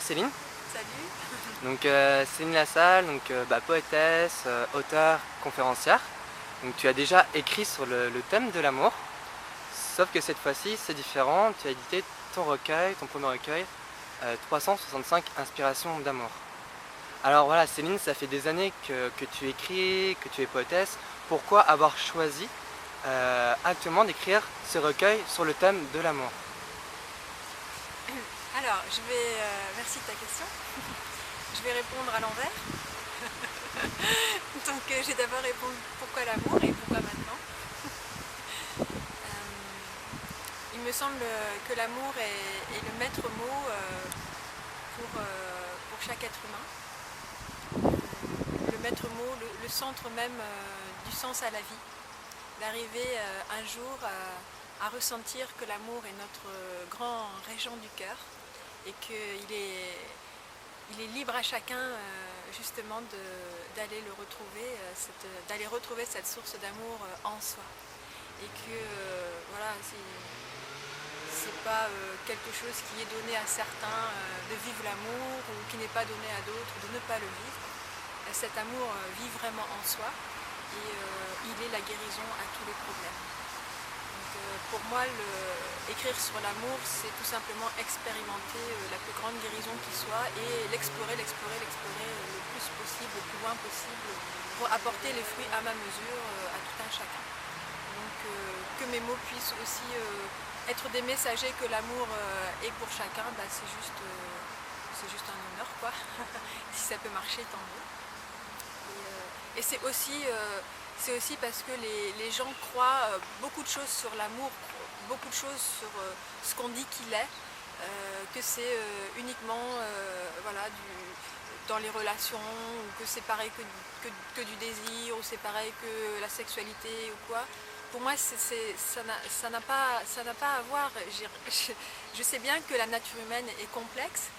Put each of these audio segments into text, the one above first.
Céline. Salut. Donc Céline Lassalle, poétesse, auteure, conférencière. Donc tu as déjà écrit sur le thème de l'amour, sauf que cette fois-ci c'est différent, tu as édité ton recueil, ton premier recueil, 365 inspirations d'amour. Alors voilà Céline, ça fait des années que tu écris, que tu es poétesse. Pourquoi avoir choisi actuellement d'écrire ce recueil sur le thème de l'amour? Alors, merci de ta question. Je vais répondre à l'envers. Donc, j'ai d'abord répondu pourquoi l'amour et pourquoi maintenant. Il me semble que l'amour est le maître mot pour chaque être humain. Le maître mot, le centre même du sens à la vie. D'arriver un jour à ressentir que l'amour est notre grand régent du cœur et qu'il est libre à chacun justement d'aller le retrouver, d'aller retrouver cette source d'amour en soi. Et que voilà, c'est pas quelque chose qui est donné à certains de vivre l'amour ou qui n'est pas donné à d'autres de ne pas le vivre. Cet amour vit vraiment en soi et il est la guérison à tous les problèmes. Pour moi, écrire sur l'amour, c'est tout simplement expérimenter la plus grande guérison qui soit et l'explorer le plus possible, le plus loin possible, pour apporter les fruits à ma mesure à tout un chacun. Donc que mes mots puissent aussi être des messagers que l'amour est pour chacun, c'est juste un honneur, quoi. Si ça peut marcher, tant mieux. Et c'est aussi parce que les gens croient beaucoup de choses sur l'amour, beaucoup de choses sur ce qu'on dit qu'il est, que c'est uniquement dans les relations, ou que c'est pareil que du désir, ou c'est pareil que la sexualité ou quoi. Pour moi, ça n'a pas à voir. Je sais bien que la nature humaine est complexe,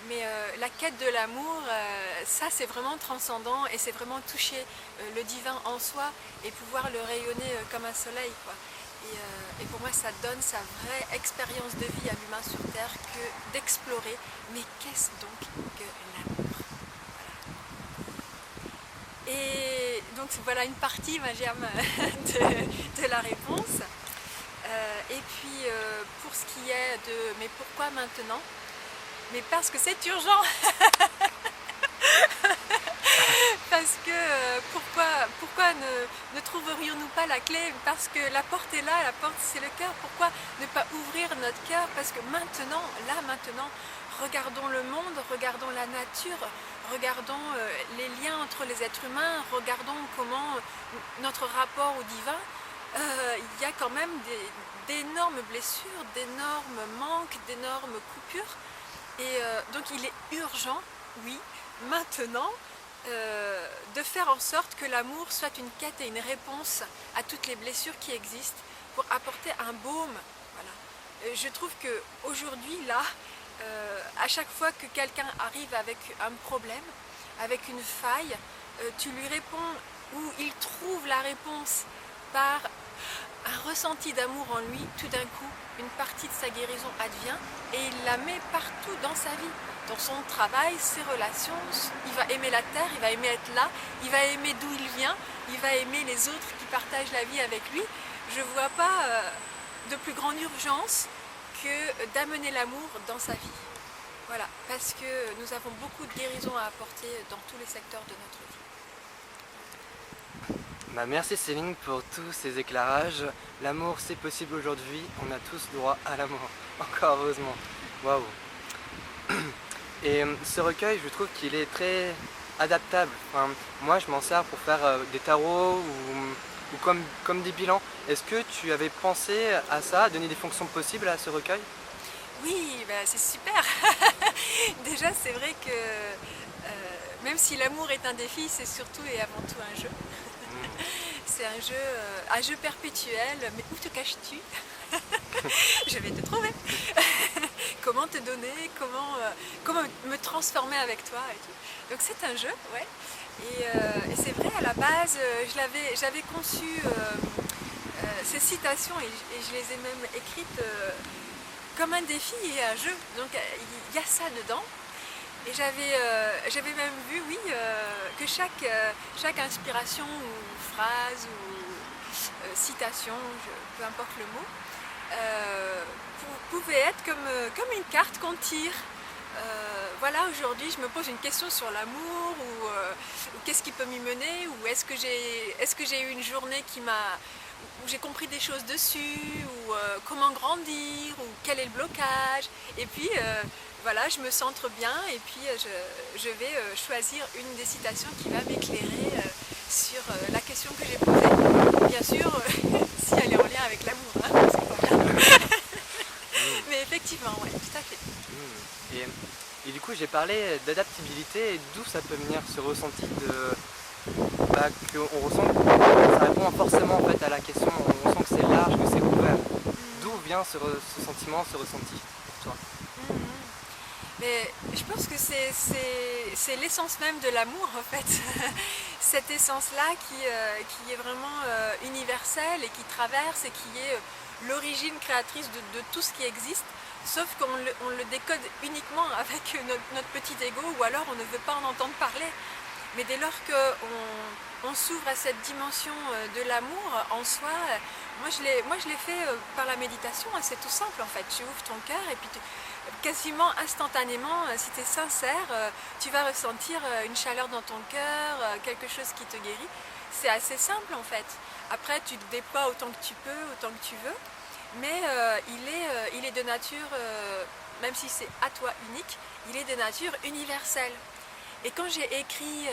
mais la quête de l'amour, ça c'est vraiment transcendant et c'est vraiment toucher le divin en soi et pouvoir le rayonner comme un soleil, quoi. Et pour moi ça donne sa vraie expérience de vie à l'humain sur Terre que d'explorer, mais qu'est-ce donc que l'amour? Voilà. Et donc voilà une partie, Magiam, de la réponse. Et puis pour ce qui est de mais pourquoi maintenant? Mais parce que c'est urgent. Parce que pourquoi ne trouverions-nous pas la clé? Parce que la porte est là, la porte c'est le cœur. Pourquoi ne pas ouvrir notre cœur? Parce que maintenant, regardons le monde, regardons la nature, regardons les liens entre les êtres humains, regardons comment notre rapport au divin, il y a quand même d'énormes blessures, d'énormes manques, d'énormes coupures. Et donc il est urgent, oui, maintenant, de faire en sorte que l'amour soit une quête et une réponse à toutes les blessures qui existent pour apporter un baume. Voilà. Je trouve qu'aujourd'hui, là, à chaque fois que quelqu'un arrive avec un problème, avec une faille, tu lui réponds ou il trouve la réponse par un ressenti d'amour en lui, tout d'un coup, une partie de sa guérison advient et il la met partout dans sa vie, dans son travail, ses relations. Il va aimer la terre, il va aimer être là, il va aimer d'où il vient, il va aimer les autres qui partagent la vie avec lui. Je ne vois pas de plus grande urgence que d'amener l'amour dans sa vie. Voilà, parce que nous avons beaucoup de guérison à apporter dans tous les secteurs de notre vie. Merci Céline pour tous ces éclairages. L'amour c'est possible aujourd'hui, on a tous droit à l'amour, encore heureusement. Waouh. Et ce recueil, je trouve qu'il est très adaptable. Enfin, moi je m'en sers pour faire des tarots ou comme des bilans. Est-ce que tu avais pensé à ça, à donner des fonctions possibles à ce recueil? Oui, c'est super. Déjà c'est vrai que même si l'amour est un défi, c'est surtout et avant tout un jeu. C'est un jeu perpétuel, mais où te caches-tu? Je vais te trouver. Comment te donner, comment me transformer avec toi et tout. Donc c'est un jeu, ouais. Et c'est vrai, à la base, j'avais conçu ces citations et je les ai même écrites comme un défi et un jeu. Donc il y a ça dedans. Et j'avais même vu, oui, que chaque inspiration ou phrase ou citation, peu importe le mot, pouvait être comme une carte qu'on tire. Voilà, aujourd'hui je me pose une question sur l'amour ou qu'est-ce qui peut m'y mener, ou est-ce que j'ai eu une journée où j'ai compris des choses dessus, ou comment grandir, ou quel est le blocage. Et puis voilà, je me centre bien et puis je vais choisir une des citations qui va m'éclairer sur la question que j'ai posée. Bien sûr, si elle est en lien avec l'amour, hein, c'est pas bien. Mais effectivement, ouais, tout à fait. Et du coup, j'ai parlé d'adaptabilité et d'où ça peut venir ce ressenti qu'on ressent que ça répond forcément en fait à la question, on sent que c'est large, que c'est ouvert. D'où vient ce sentiment, ce ressenti pour toi? Mais je pense que c'est l'essence même de l'amour en fait. Cette essence-là qui est vraiment universelle et qui traverse et qui est l'origine créatrice de tout ce qui existe. Sauf qu'on le décode uniquement avec notre petit ego, ou alors on ne veut pas en entendre parler. Mais dès lors qu'on s'ouvre à cette dimension de l'amour en soi, moi je l'ai fait par la méditation, c'est tout simple en fait. Tu ouvres ton cœur et puis quasiment instantanément, si tu es sincère, tu vas ressentir une chaleur dans ton cœur, quelque chose qui te guérit. C'est assez simple en fait. Après tu te déploies autant que tu peux, autant que tu veux. Mais il est de nature, même si c'est à toi unique, il est de nature universelle. Et quand j'ai écrit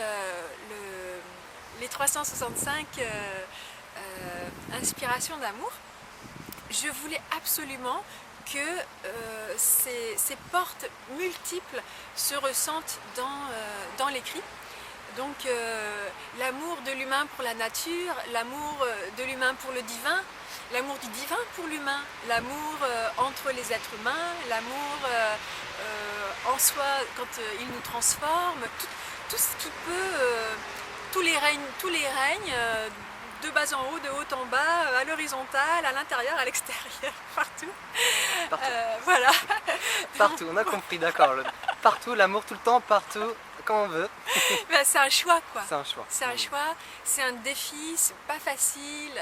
les 365 inspirations d'amour, je voulais absolument que ces portes multiples se ressentent dans l'écrit. Donc l'amour de l'humain pour la nature, l'amour de l'humain pour le divin, l'amour du divin pour l'humain, l'amour entre les êtres humains, l'amour en soi quand il nous transforme, tout ce qui peut, tous les règnes de bas en haut, de haut en bas, à l'horizontale, à l'intérieur, à l'extérieur, partout. Voilà. Partout, on a compris, d'accord. Partout, l'amour tout le temps, partout, quand on veut. Ben, c'est un choix quoi. C'est un choix. C'est un choix, c'est un défi, c'est pas facile,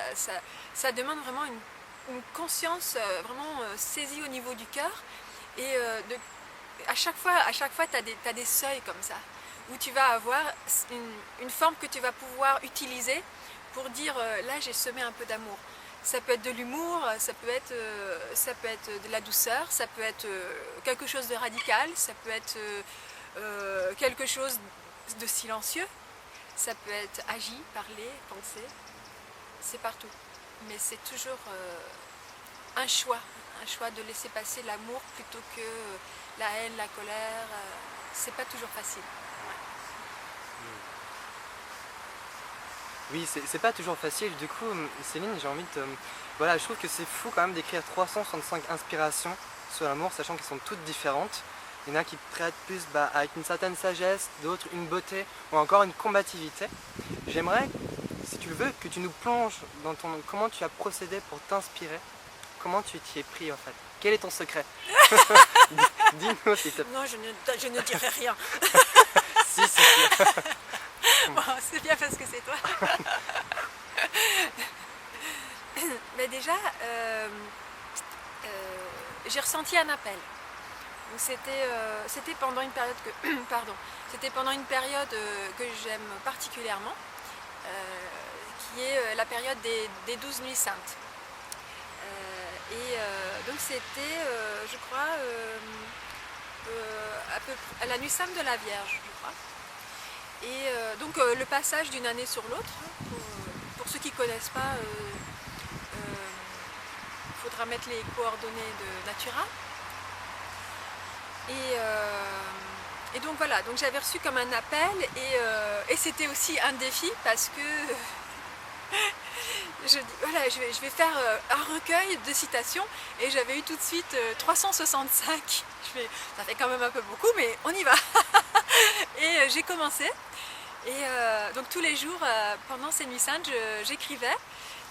ça demande vraiment une conscience vraiment saisie au niveau du cœur. Et à chaque fois t'as des seuils comme ça, où tu vas avoir une forme que tu vas pouvoir utiliser pour dire là j'ai semé un peu d'amour. Ça peut être de l'humour, ça peut être de la douceur, ça peut être quelque chose de radical, ça peut être quelque chose de silencieux, ça peut être agi, parler, penser, c'est partout. Mais c'est toujours un choix de laisser passer l'amour plutôt que la haine, la colère. C'est pas toujours facile. Oui, c'est pas toujours facile. Du coup, Céline, j'ai envie de voilà, je trouve que c'est fou quand même d'écrire 365 inspirations sur l'amour, sachant qu'elles sont toutes différentes. Il y en a qui traitent plus avec une certaine sagesse, d'autres une beauté ou encore une combativité. J'aimerais, si tu le veux, que tu nous plonges dans comment tu as procédé pour t'inspirer, comment tu t'y es pris en fait. Quel est ton secret? Dis-nous s'il te plaît. Non, je ne dirai rien. Si. Bon, c'est bien parce que c'est toi. Mais déjà, j'ai ressenti un appel. C'était pendant une période que j'aime particulièrement, qui est la période des 12 nuits saintes. Donc c'était, je crois, à la nuit sainte de la Vierge, je crois. Et donc le passage d'une année sur l'autre, pour ceux qui ne connaissent pas, il faudra mettre les coordonnées de Natura. Et donc voilà, donc j'avais reçu comme un appel et c'était aussi un défi parce que je dis voilà, je vais faire un recueil de citations et j'avais eu tout de suite 365. Ça fait quand même un peu beaucoup, mais on y va. Et j'ai commencé. Et donc tous les jours, pendant ces nuits saintes, j'écrivais.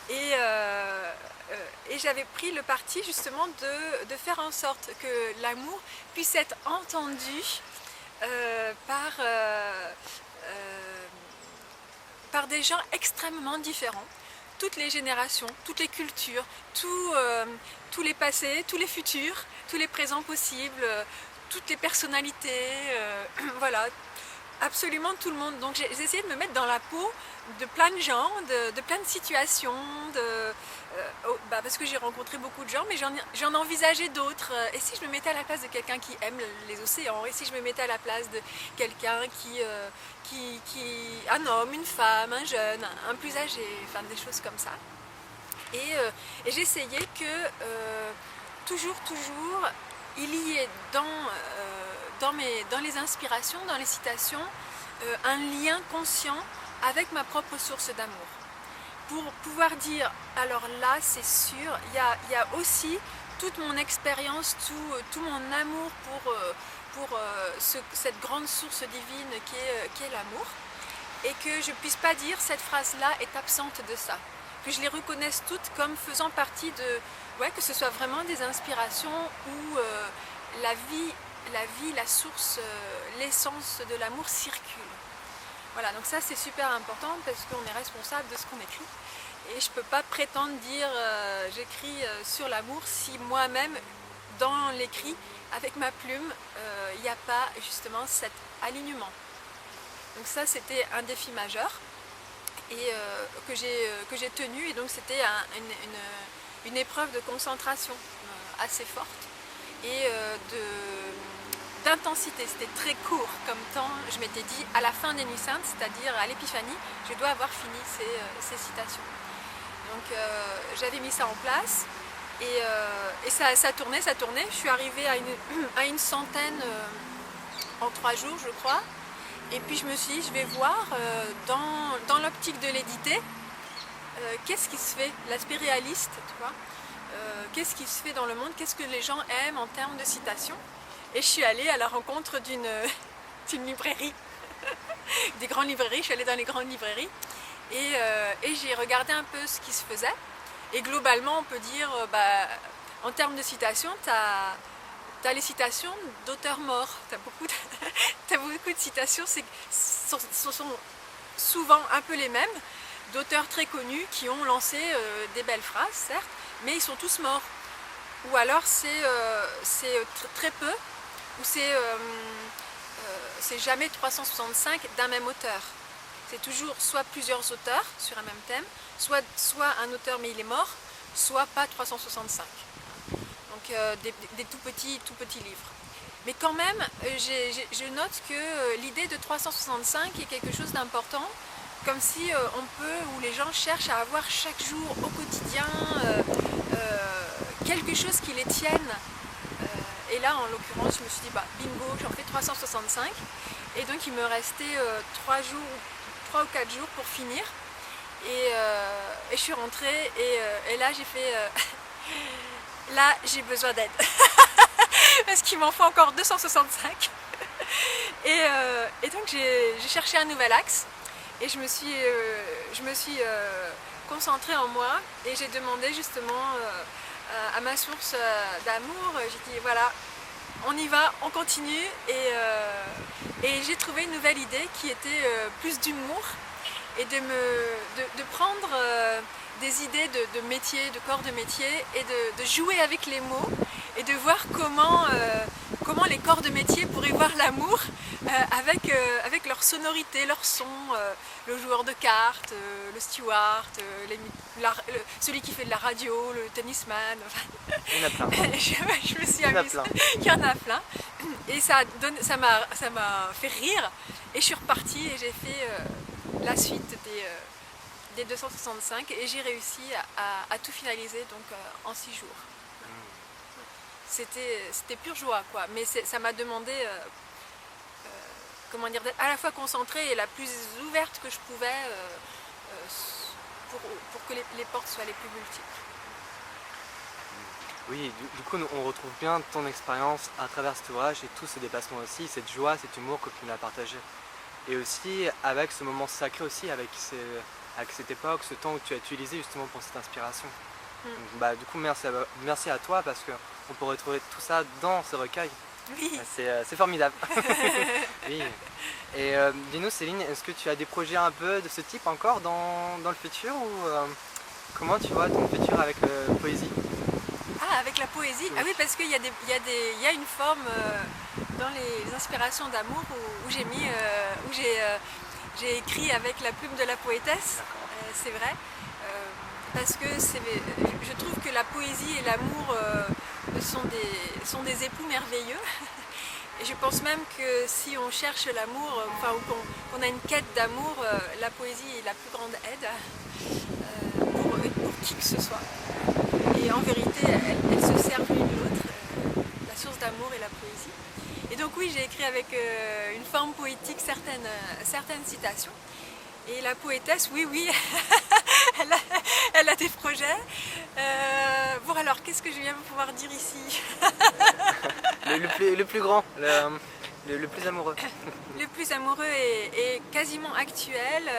Et j'avais pris le parti justement de faire en sorte que l'amour puisse être entendu par des gens extrêmement différents, toutes les générations, toutes les cultures, tous les passés, tous les futurs, tous les présents possibles, toutes les personnalités, voilà, absolument tout le monde. Donc j'ai essayé de me mettre dans la peau de plein de gens, de plein de situations, parce que j'ai rencontré beaucoup de gens, mais j'en ai envisagé d'autres. Et si je me mettais à la place de quelqu'un qui aime les océans, et si je me mettais à la place de quelqu'un un homme, une femme, un jeune, un plus âgé, enfin des choses comme ça. Et j'essayais que toujours, il y ait dans les inspirations, dans les citations, un lien conscient avec ma propre source d'amour. Pour pouvoir dire, alors là c'est sûr, il y a aussi toute mon expérience, tout mon amour pour cette grande source divine qui est l'amour, et que je ne puisse pas dire cette phrase-là est absente de ça. Que je les reconnaisse toutes comme faisant partie que ce soit vraiment des inspirations où la vie, la source, l'essence de l'amour circule. Voilà, donc ça c'est super important parce qu'on est responsable de ce qu'on écrit. Et je ne peux pas prétendre dire j'écris sur l'amour si moi-même, dans l'écrit, avec ma plume, il n'y a pas justement cet alignement. Donc ça c'était un défi majeur et que j'ai tenu, et donc c'était une épreuve de concentration assez forte et d'intensité. C'était très court comme temps. Je m'étais dit à la fin des Nuits Saintes, c'est-à-dire à l'épiphanie, je dois avoir fini ces citations. Donc j'avais mis ça en place et ça tournait. Je suis arrivée à une centaine en 3 jours, je crois. Et puis je me suis dit, je vais voir dans l'optique de l'éditer, qu'est-ce qui se fait, l'aspect réaliste, tu vois, qu'est-ce qui se fait dans le monde, qu'est-ce que les gens aiment en termes de citations. Et je suis allée à la rencontre d'une librairie, des grandes librairies. Je suis allée dans les grandes librairies et j'ai regardé un peu ce qui se faisait. Et globalement, on peut dire, en termes de citations, t'as les citations d'auteurs morts. T'as beaucoup de citations, ce sont souvent un peu les mêmes, d'auteurs très connus qui ont lancé des belles phrases, certes, mais ils sont tous morts. Ou alors c'est très peu, ou c'est jamais 365 d'un même auteur. C'est toujours soit plusieurs auteurs sur un même thème, soit un auteur mais il est mort, soit pas 365. Donc des tout petits livres. Mais quand même, je note que l'idée de 365 est quelque chose d'important, comme si où les gens cherchent à avoir chaque jour au quotidien quelque chose qui les tienne. Et là, en l'occurrence, je me suis dit, bingo, j'en fais 365. Et donc, il me restait 3 ou 4 jours pour finir. Et je suis rentrée et là, j'ai fait... là, j'ai besoin d'aide. Parce qu'il m'en faut encore 265. Et donc, j'ai cherché un nouvel axe. Et je me suis concentrée en moi. Et j'ai demandé justement... à ma source d'amour, j'ai dit voilà, on y va, on continue et j'ai trouvé une nouvelle idée qui était plus d'humour et de prendre des idées de métier, de corps de métier et de jouer avec les mots et de voir comment les corps de métier pourraient voir l'amour avec leur sonorité, leur son, le joueur de cartes, le steward, celui qui fait de la radio, le tennisman. Il y en a plein. Je me suis amusée. Il y en a plein. Et ça m'a fait rire. Et je suis repartie et j'ai fait la suite des 265 et j'ai réussi à tout finaliser donc en 6 jours. C'était pure joie, quoi. Mais ça m'a demandé comment dire, d'être à la fois concentrée et la plus ouverte que je pouvais pour que les portes soient les plus multiples. Oui, du coup, on retrouve bien ton expérience à travers cet ouvrage et tous ces déplacements aussi, cette joie, cet humour que tu nous as partagé. Et aussi avec ce moment sacré aussi, avec cette époque, ce temps où tu as utilisé justement pour cette inspiration. Donc, du coup, merci à toi parce qu'on peut retrouver tout ça dans ce recueil. Oui. C'est formidable. Oui. Et dis-nous Céline, est-ce que tu as des projets un peu de ce type encore dans le futur ou comment tu vois ton futur avec la poésie? Ah, avec la poésie? Ah Oui. oui, parce qu'il y a il y a une forme dans les inspirations d'amour où j'ai mis, j'ai écrit avec la plume de la poétesse, D'accord. c'est vrai, parce que je trouve que la poésie et l'amour sont des époux merveilleux. Et je pense même que si on cherche l'amour, enfin, ou qu'on a une quête d'amour, la poésie est la plus grande aide pour qui que ce soit. Et en vérité, elles se servent l'une l'autre, la source d'amour et la poésie. Et donc oui, j'ai écrit avec une forme poétique certaines citations. Et la poétesse, oui, oui, elle a, elle a des projets. Bon alors, qu'est-ce que je viens de pouvoir dire ici? Le plus grand, le plus amoureux. Le plus amoureux est quasiment actuel.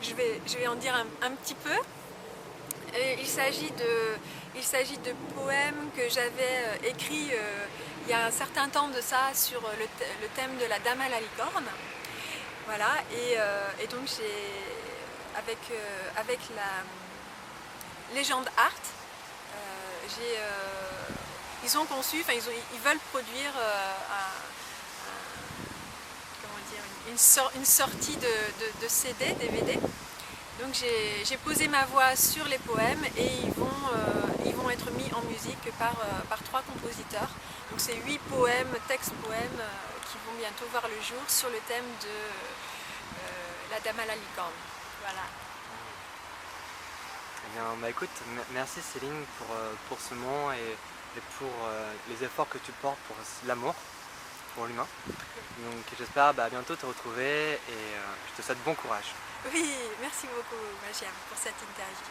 Je vais en dire un petit peu. Il s'agit de poèmes que j'avais écrits il y a un certain temps de ça sur le thème de la dame à la licorne. Voilà, et donc avec la légende Art, ils ont conçu, enfin ils veulent produire comment dire, une sortie de CD, DVD. Donc j'ai posé ma voix sur les poèmes et ils vont être mis en musique par 3 compositeurs. Donc c'est 8 poèmes, textes-poèmes qui vont bientôt voir le jour sur le thème de la dame à la licorne. Voilà. Eh bien, bah écoute, merci Céline pour ce moment et pour les efforts que tu portes pour l'amour, pour l'humain. Donc j'espère à bientôt te retrouver et je te souhaite bon courage. Oui, merci beaucoup Majiam pour cette interview.